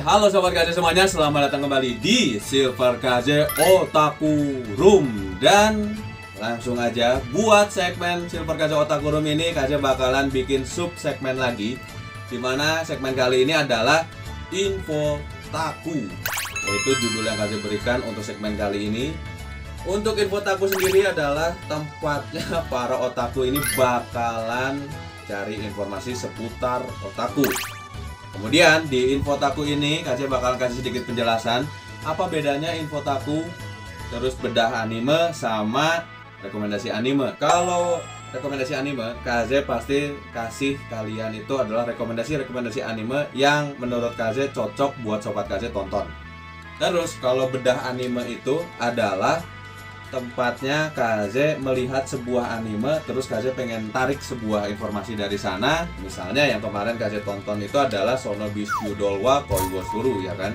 halo Sobat KJ semuanya, selamat datang kembali di Silver KJ Otaku Room. Dan langsung aja buat segmen Silver KJ Otaku Room ini, KJ bakalan bikin sub segmen lagi, dimana segmen kali ini adalah Info Taku. Itu judul yang KJ berikan untuk segmen kali ini. Untuk Info Taku sendiri adalah tempatnya para otaku ini bakalan cari informasi seputar otaku. Kemudian di Infotaku ini KJ bakal kasih sedikit penjelasan apa bedanya Infotaku, terus bedah anime sama rekomendasi anime. Kalau rekomendasi anime, KJ pasti kasih kalian itu adalah rekomendasi anime yang menurut KJ cocok buat sobat KJ tonton. Terus kalau bedah anime itu adalah tempatnya KJ melihat sebuah anime, terus KJ pengen tarik sebuah informasi dari sana. Misalnya yang kemarin KJ tonton itu adalah Shonobishu Dolwa Koi wo Suru, ya kan.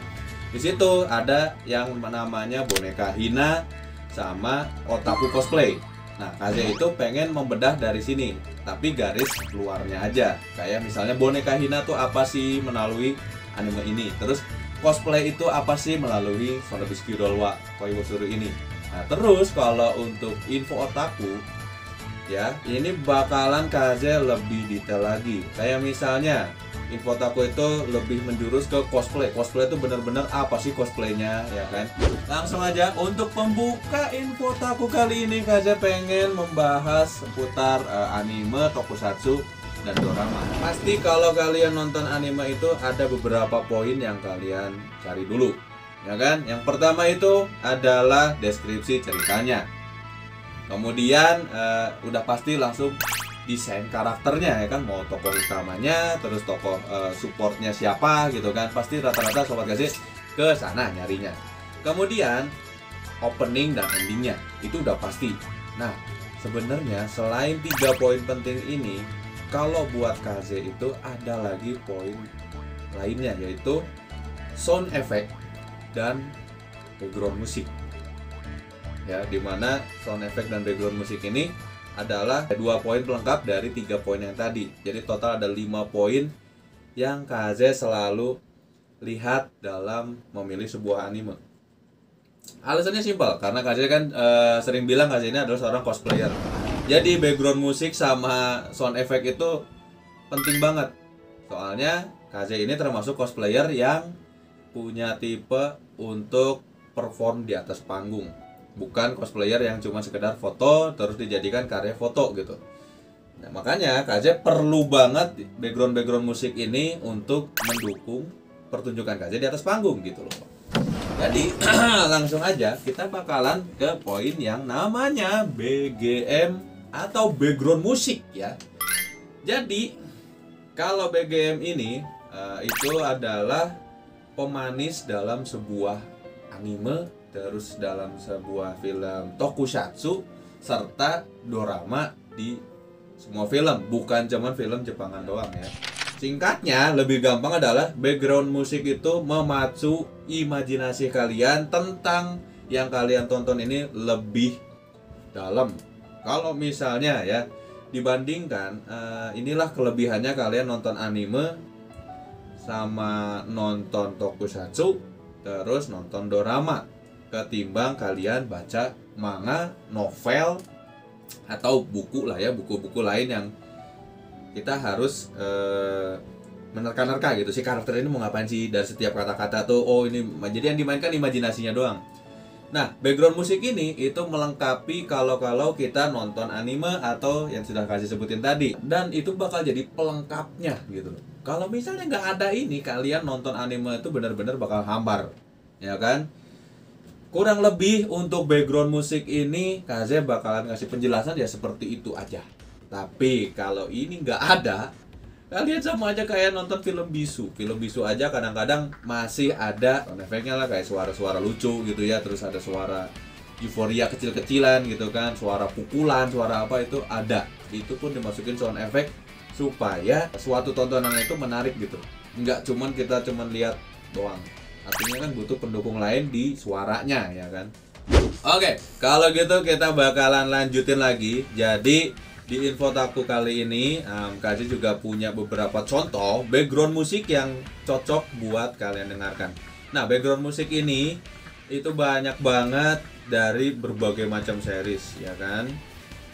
Di situ ada yang namanya boneka Hina sama otaku cosplay. Nah, KJ itu pengen membedah dari sini, tapi garis luarnya aja. Kayak misalnya boneka Hina tuh apa sih melalui anime ini, terus cosplay itu apa sih melalui Shonobishu Dolwa Koi wo Suru ini. Nah, terus kalau untuk info otaku, ya ini bakalan KJ lebih detail lagi. Kayak misalnya info otaku itu lebih menjurus ke cosplay. Cosplay itu bener-bener apa sih cosplaynya, ya kan? Langsung aja untuk pembuka info otaku kali ini, KJ pengen membahas seputar anime, tokusatsu, dan dorama. Pasti kalau kalian nonton anime itu ada beberapa poin yang kalian cari dulu, ya kan? Yang pertama itu adalah deskripsi ceritanya. Kemudian udah pasti langsung desain karakternya, ya kan? Mau tokoh utamanya, terus tokoh supportnya siapa gitu kan? Pasti rata-rata sobat KJ ke sana nyarinya. Kemudian opening dan endingnya itu udah pasti. Nah, sebenarnya selain 3 poin penting ini, kalau buat KJ itu ada lagi poin lainnya, yaitu sound effect dan background musik. Ya, dimana sound effect dan background musik ini adalah 2 poin pelengkap dari 3 poin yang tadi. Jadi total ada 5 poin yang KJ selalu lihat dalam memilih sebuah anime. Alasannya simpel, karena KJ kan sering bilang KJ ini adalah seorang cosplayer. Jadi background musik sama sound effect itu penting banget. Soalnya KJ ini termasuk cosplayer yang punya tipe untuk perform di atas panggung, bukan cosplayer yang cuma sekedar foto terus dijadikan karya foto gitu. Nah, makanya KJ perlu banget background musik ini untuk mendukung pertunjukan KJ di atas panggung gitu loh. Jadi langsung aja kita bakalan ke poin yang namanya BGM atau background musik, ya. Jadi kalau BGM ini itu adalah pemanis dalam sebuah anime, terus dalam sebuah film tokusatsu, serta dorama di semua film, bukan cuma film Jepangan doang, ya. Singkatnya, lebih gampang adalah background musik itu memacu imajinasi kalian tentang yang kalian tonton ini lebih dalam. Kalau misalnya ya dibandingkan, inilah kelebihannya kalian nonton anime sama nonton tokusatsu terus nonton dorama, ketimbang kalian baca manga, novel, atau buku lah ya, buku-buku lain yang kita harus menerka-nerka gitu si karakter ini mau ngapain sih dari setiap kata-kata tuh. Oh, ini jadi yang dimainkan imajinasinya doang. Nah, background musik ini itu melengkapi kalau kita nonton anime atau yang sudah kasih sebutin tadi, dan itu bakal jadi pelengkapnya gitu loh. Kalau misalnya nggak ada ini, kalian nonton anime itu benar-benar bakal hambar, ya kan? Kurang lebih untuk background musik ini KJ bakalan ngasih penjelasan ya seperti itu aja. Tapi kalau ini nggak ada, kalian sama aja kayak nonton film bisu. Film bisu aja kadang-kadang masih ada sound effect-nya lah, kayak suara-suara lucu gitu ya, terus ada suara euforia kecil-kecilan gitu kan, suara pukulan, suara apa itu ada. Itu pun dimasukin sound effect supaya suatu tontonan itu menarik gitu. Nggak cuman kita lihat doang. Artinya kan butuh pendukung lain di suaranya, ya kan. Oke, kalau gitu kita bakalan lanjutin lagi. Jadi di Infotaku kali ini KJ juga punya beberapa contoh background musik yang cocok buat kalian dengarkan. Nah, background musik ini itu banyak banget dari berbagai macam series, ya kan?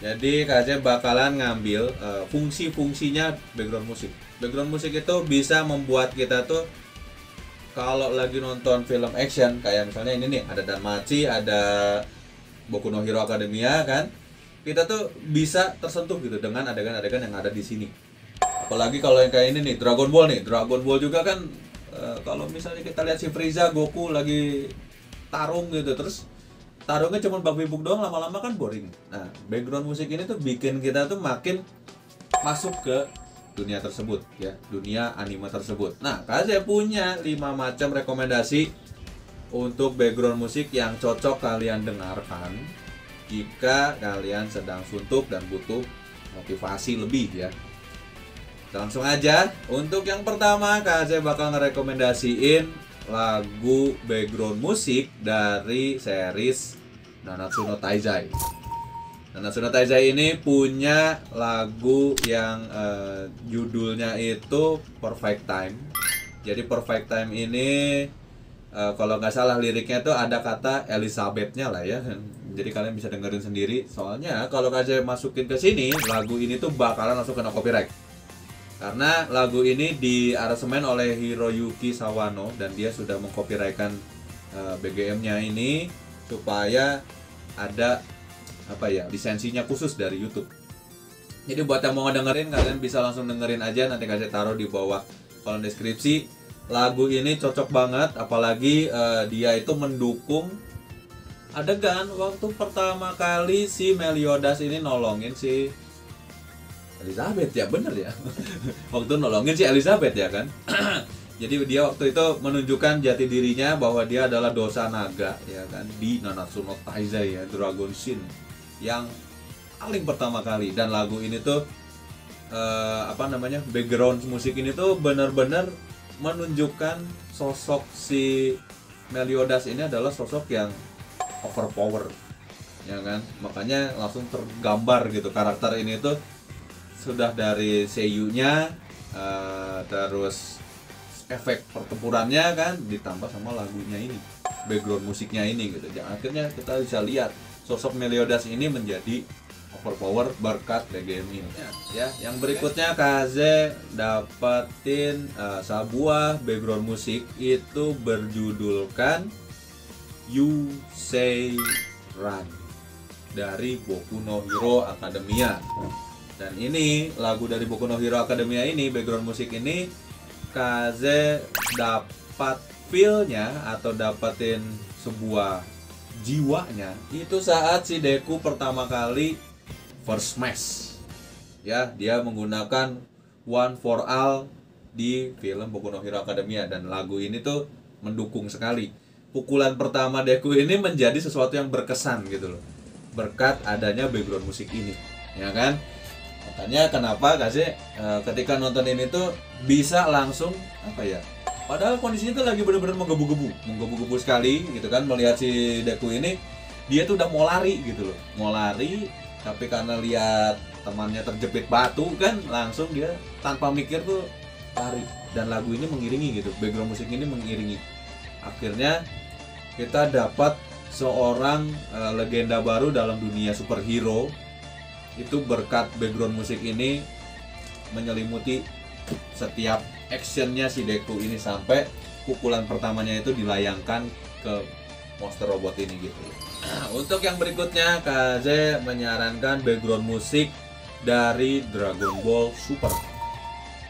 Jadi KJ bakalan ngambil fungsi-fungsinya background musik. Background musik itu bisa membuat kita tuh kalau lagi nonton film action kayak misalnya ini nih, ada Danmachi, ada Boku no Hero Academia kan, kita tuh bisa tersentuh gitu dengan adegan-adegan yang ada di sini. Apalagi kalau yang kayak ini nih, Dragon Ball nih. Dragon Ball juga kan kalau misalnya kita lihat si Frieza, Goku lagi tarung gitu, terus tarungnya cuma bak-bibuk doang, lama-lama kan boring. Nah, background musik ini tuh bikin kita tuh makin masuk ke dunia tersebut ya, dunia anime tersebut. Nah, saya punya 5 macam rekomendasi untuk background musik yang cocok kalian dengarkan jika kalian sedang suntuk dan butuh motivasi lebih ya. Langsung aja, untuk yang pertama KJ bakal ngerekomendasiin lagu background musik dari series Nanatsu no Taizai. Nanatsu no Taizai ini punya lagu yang judulnya itu Perfect Time. Jadi Perfect Time ini kalau nggak salah liriknya tuh ada kata Elizabeth-nya lah ya. Jadi kalian bisa dengerin sendiri. Soalnya kalau KJ masukin ke sini, lagu ini tuh bakalan langsung kena copyright. Karena lagu ini diaransemen oleh Hiroyuki Sawano dan dia sudah mengcopyrightkan BGM-nya ini supaya ada lisensinya khusus dari YouTube. Jadi buat yang mau ngedengerin, kalian bisa langsung dengerin aja, nanti KJ taruh di bawah kolom deskripsi. Lagu ini cocok banget, apalagi dia itu mendukung adegan waktu pertama kali si Meliodas ini nolongin si Elizabeth, ya bener ya. Waktu nolongin si Elizabeth ya kan. Jadi dia waktu itu menunjukkan jati dirinya bahwa dia adalah dosa naga ya kan, di Nanatsu no Taizai ya, Dragon Shin yang paling pertama kali. Dan lagu ini tuh background musik ini tuh benar-benar menunjukkan sosok si Meliodas ini adalah sosok yang overpower ya kan, makanya langsung tergambar gitu karakter ini tuh sudah dari seiyunya, terus efek pertempurannya kan, ditambah sama lagunya ini, background musiknya ini gitu. Jadi akhirnya kita bisa lihat sosok Meliodas ini menjadi overpower berkat BGM ini ya. Yang berikutnya Kaze dapetin sebuah background musik itu berjudulkan You Say Run dari Boku no Hero Academia. Dan ini lagu dari Boku no Hero Academia ini, background musik ini Kaze dapat feel-nya atau dapetin sebuah jiwanya itu saat si Deku pertama kali first smash. Ya, dia menggunakan One for All di film Boku no Hero Academia, dan lagu ini tuh mendukung sekali. Pukulan pertama Deku ini menjadi sesuatu yang berkesan gitu loh, berkat adanya background musik ini, ya kan? Makanya kenapa kasih ketika nonton ini tuh bisa langsung padahal kondisinya tuh lagi bener-bener menggebu-gebu sekali gitu kan, melihat si Deku ini, dia tuh udah mau lari gitu loh, mau lari, tapi karena lihat temannya terjepit batu kan, langsung dia tanpa mikir tuh lari, dan lagu ini mengiringi gitu, background musik ini mengiringi. Akhirnya kita dapat seorang legenda baru dalam dunia superhero itu berkat background musik ini menyelimuti setiap actionnya si Deku ini sampai pukulan pertamanya itu dilayangkan ke monster robot ini gitu. Nah, untuk yang berikutnya KZ menyarankan background musik dari Dragon Ball Super,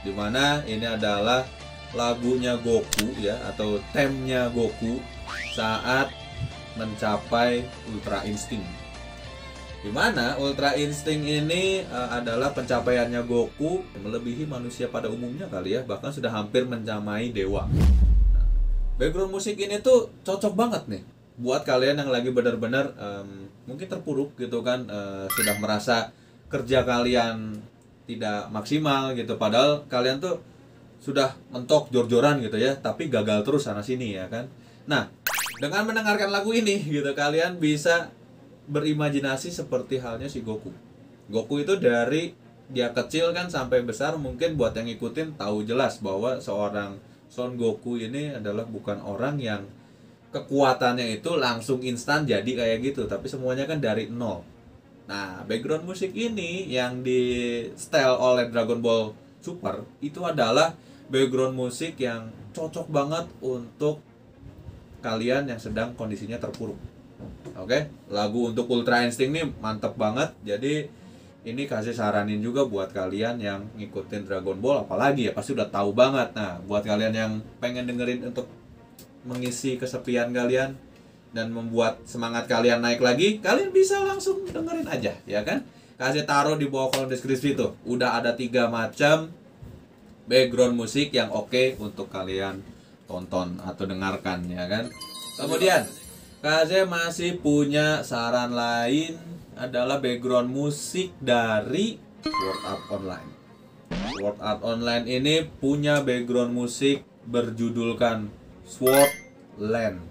dimana ini adalah lagunya Goku ya, atau theme-nya Goku saat mencapai Ultra Instinct. Dimana Ultra Instinct ini adalah pencapaiannya Goku melebihi manusia pada umumnya kali ya, bahkan sudah hampir menyamai dewa. Nah, background musik ini tuh cocok banget nih buat kalian yang lagi benar-benar mungkin terpuruk gitu kan, sudah merasa kerja kalian tidak maksimal gitu, padahal kalian tuh sudah mentok jor-joran gitu ya, tapi gagal terus sana sini ya kan. Nah, dengan mendengarkan lagu ini gitu, kalian bisa berimajinasi seperti halnya si Goku. Goku itu dari dia kecil kan sampai besar, mungkin buat yang ngikutin tahu jelas bahwa seorang Son Goku ini adalah bukan orang yang kekuatannya itu langsung instan jadi kayak gitu, tapi semuanya kan dari nol. Nah, background musik ini yang di setel oleh Dragon Ball Super itu adalah background musik yang cocok banget untuk kalian yang sedang kondisinya terpuruk. Oke, lagu untuk Ultra Instinct nih mantep banget. Jadi ini kasih saranin juga buat kalian yang ngikutin Dragon Ball, apalagi ya pasti udah tahu banget. Nah, buat kalian yang pengen dengerin untuk mengisi kesepian kalian dan membuat semangat kalian naik lagi, kalian bisa langsung dengerin aja, ya kan? Kasih taruh di bawah kolom deskripsi tuh. Udah ada 3 macam background musik yang oke untuk kalian tonton atau dengarkan, ya kan? Kemudian Kaze masih punya saran lain, adalah background musik dari Sword Art Online. Sword Art Online ini punya background musik berjudulkan Swordland.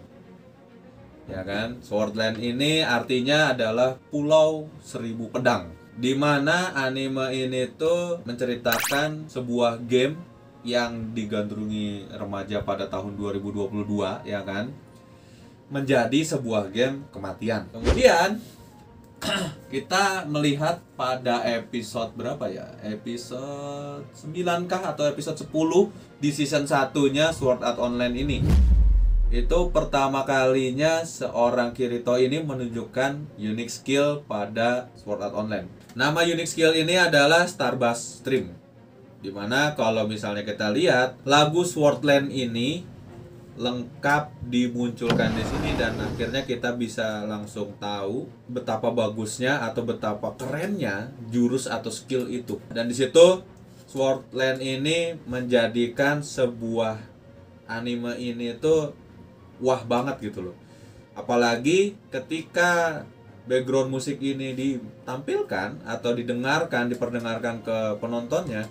Ya kan? Swordland ini artinya adalah Pulau Seribu Pedang. Di mana anime ini tuh menceritakan sebuah game yang digandrungi remaja pada tahun 2022, ya kan? Menjadi sebuah game kematian. Kemudian kita melihat pada episode berapa ya? Episode 9 kah atau episode 10 di season 1-nya Sword Art Online ini. Itu pertama kalinya seorang Kirito ini menunjukkan unique skill pada Sword Art Online. Nama unique skill ini adalah Starburst Stream. Dimana kalau misalnya kita lihat lagu Swordland ini lengkap dimunculkan di sini, dan akhirnya kita bisa langsung tahu betapa bagusnya atau betapa kerennya jurus atau skill itu. Dan di situ Swordland ini menjadikan sebuah anime ini tuh wah banget gitu loh. Apalagi ketika background musik ini ditampilkan atau diperdengarkan ke penontonnya.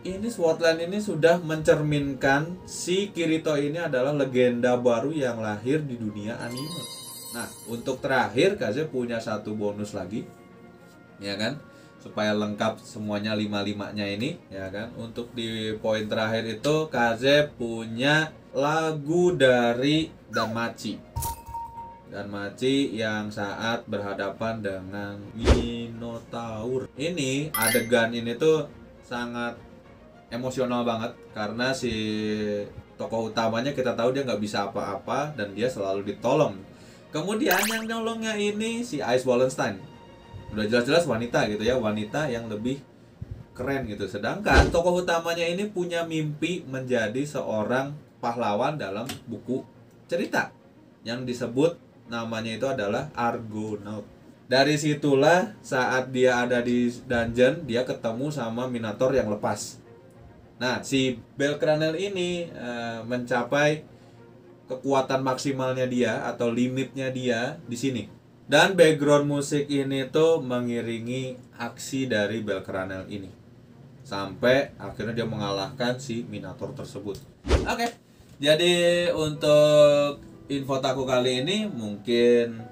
Ini Swordland ini sudah mencerminkan si Kirito ini adalah legenda baru yang lahir di dunia anime. Nah, untuk terakhir Kaze punya satu bonus lagi, ya kan? Supaya lengkap semuanya 5-5-nya ini, ya kan? Untuk di poin terakhir itu Kaze punya lagu dari Danmachi. Danmachi yang saat berhadapan dengan Minotaur. Ini adegan ini tuh sangat emosional banget karena si tokoh utamanya kita tahu dia nggak bisa apa-apa dan dia selalu ditolong. Kemudian yang nolongnya ini si Ice Wallenstein, udah jelas-jelas wanita gitu ya, wanita yang lebih keren gitu. Sedangkan tokoh utamanya ini punya mimpi menjadi seorang pahlawan dalam buku cerita yang disebut namanya itu adalah Argonaut. Dari situlah saat dia ada di dungeon dia ketemu sama Minotaur yang lepas. Nah, si Belcranel ini mencapai kekuatan maksimalnya dia atau limitnya dia di sini. Dan background musik ini tuh mengiringi aksi dari Belcranel ini. Sampai akhirnya dia mengalahkan si Minotaur tersebut. Oke. Jadi untuk info taku kali ini mungkin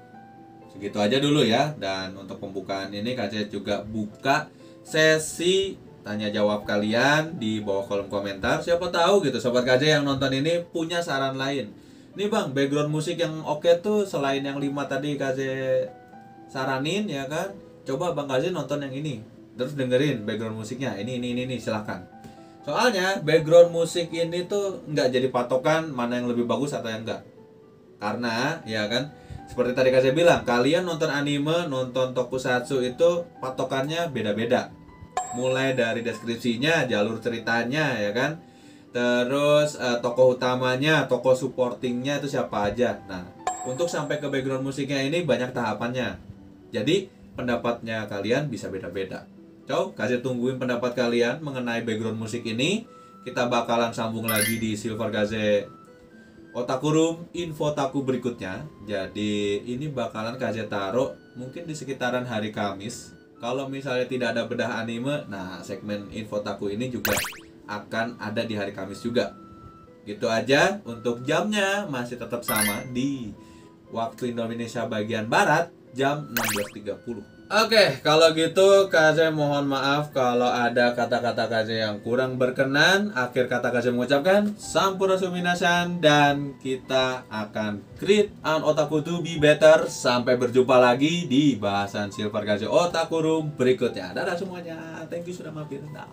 segitu aja dulu ya. Dan untuk pembukaan ini Kace juga buka sesi tanya jawab kalian di bawah kolom komentar. Siapa tahu gitu sobat KJ yang nonton ini punya saran lain. Nih bang, background musik yang oke tuh selain yang 5 tadi KJ saranin, ya kan? Coba bang KJ nonton yang ini, terus dengerin background musiknya. Ini silahkan. Soalnya background musik ini tuh nggak jadi patokan mana yang lebih bagus atau yang enggak. Karena ya kan, seperti tadi KJ bilang, kalian nonton anime, nonton tokusatsu itu patokannya beda-beda. Mulai dari deskripsinya, jalur ceritanya, ya kan, terus tokoh utamanya, tokoh supportingnya itu siapa aja. Nah, untuk sampai ke background musiknya ini banyak tahapannya. Jadi pendapatnya kalian bisa beda-beda. So, kasih tungguin pendapat kalian mengenai background musik ini. Kita bakalan sambung lagi di Silver Kaze Otaku Room info taku berikutnya. Jadi ini bakalan Kaze taruh mungkin di sekitaran hari Kamis. Kalau misalnya tidak ada bedah anime, nah segmen info taku ini juga akan ada di hari Kamis juga. Gitu aja. Untuk jamnya masih tetap sama di waktu Indonesia bagian Barat, jam 16.30. Oke, kalau gitu Kaze mohon maaf kalau ada kata-kata Kaze yang kurang berkenan. Akhir kata Kaze mengucapkan Sampurasun minasan, dan kita akan create an otaku to be better. Sampai berjumpa lagi di bahasan Silver Kaze Otaku Room berikutnya. Dadah semuanya. Thank you sudah mampir. Dah.